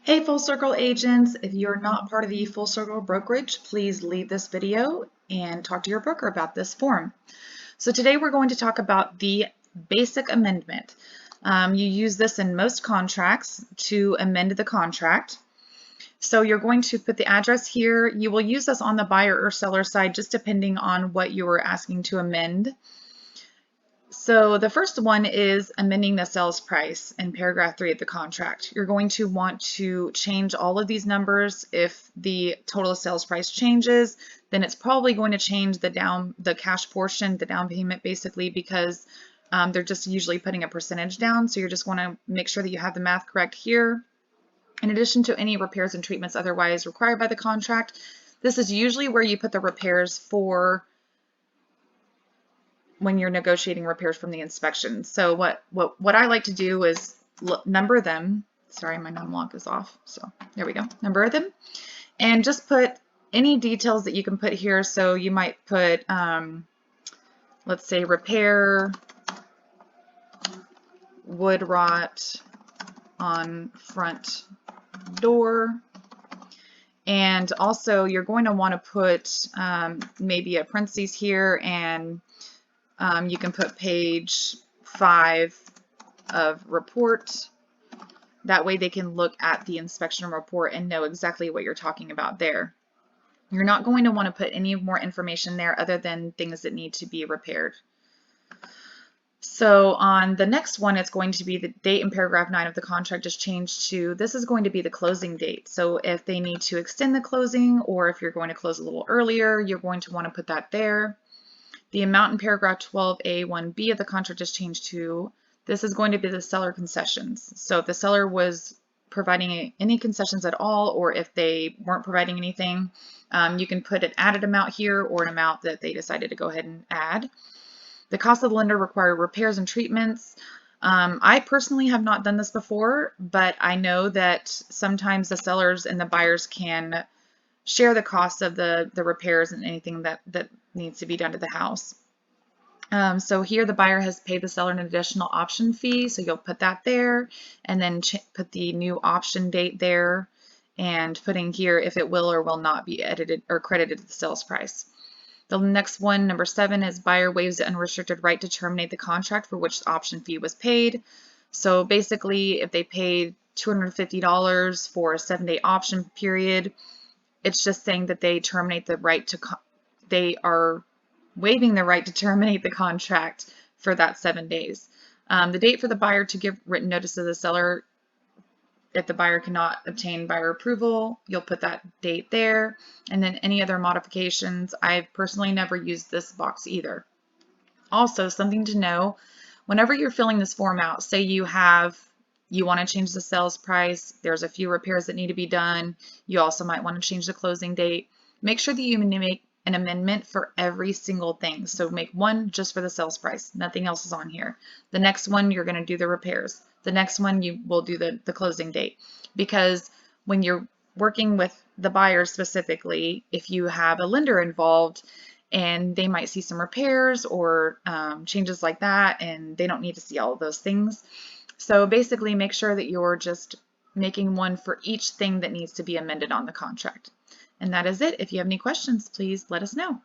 Hey Full Circle agents, if you're not part of the Full Circle brokerage, please leave this video and talk to your broker about this form. So today we're going to talk about the basic amendment. You use this in most contracts to amend the contract. So you're going to put the address here. You will use this on the buyer or seller side just depending on what you are asking to amend. So the first one is amending the sales price in paragraph 3 of the contract. You're going to want to change all of these numbers. If the total sales price changes, then it's probably going to change the cash portion, the down payment basically, because they're just usually putting a percentage down. So you just want to make sure that you have the math correct here. In addition to any repairs and treatments otherwise required by the contract, this is usually where you put the repairs for when you're negotiating repairs from the inspection. So what I like to do is number them. Sorry, my num-lock is off. So there we go. Number them and just put any details that you can put here. So you might put, let's say repair wood rot on front door. And also you're going to want to put maybe a parentheses here, and you can put page 5 of report. That way they can look at the inspection report and know exactly what you're talking about there. You're not going to want to put any more information there other than things that need to be repaired. So on the next one, it's going to be the date in paragraph 9 of the contract is changed to, this is going to be the closing date. So if they need to extend the closing, or if you're going to close a little earlier, you're going to want to put that there. The amount in paragraph 12A1B of the contract is changed to, this is going to be the seller concessions. So if the seller was providing any concessions at all, or if they weren't providing anything, you can put an added amount here or an amount that they decided to go ahead and add. The cost of the lender required repairs and treatments. I personally have not done this before, but I know that sometimes the sellers and the buyers can share the cost of the repairs and anything that needs to be done to the house. So here the buyer has paid the seller an additional option fee, so you'll put that there, and then put the new option date there, and putting here if it will or will not be edited or credited to the sales price. The next one, number 7, is buyer waives the unrestricted right to terminate the contract for which the option fee was paid. So basically, if they paid $250 for a 7-day option period, it's just saying that they terminate the right to, they are waiving the right to terminate the contract for that 7 days. The date for the buyer to give written notice to the seller, if the buyer cannot obtain buyer approval, you'll put that date there. And then any other modifications, I've personally never used this box either. Also, something to know, whenever you're filling this form out, say you want to change the sales price, there's a few repairs that need to be done, you also might want to change the closing date, make sure that you make an amendment for every single thing. So make one just for the sales price, nothing else is on here. The next one, you're going to do the repairs. The next one, you will do the closing date. Because when you're working with the buyer specifically, if you have a lender involved and they might see some repairs or changes like that, and they don't need to see all of those things. So basically make sure that you're just making one for each thing that needs to be amended on the contract. And that is it. If you have any questions, please let us know.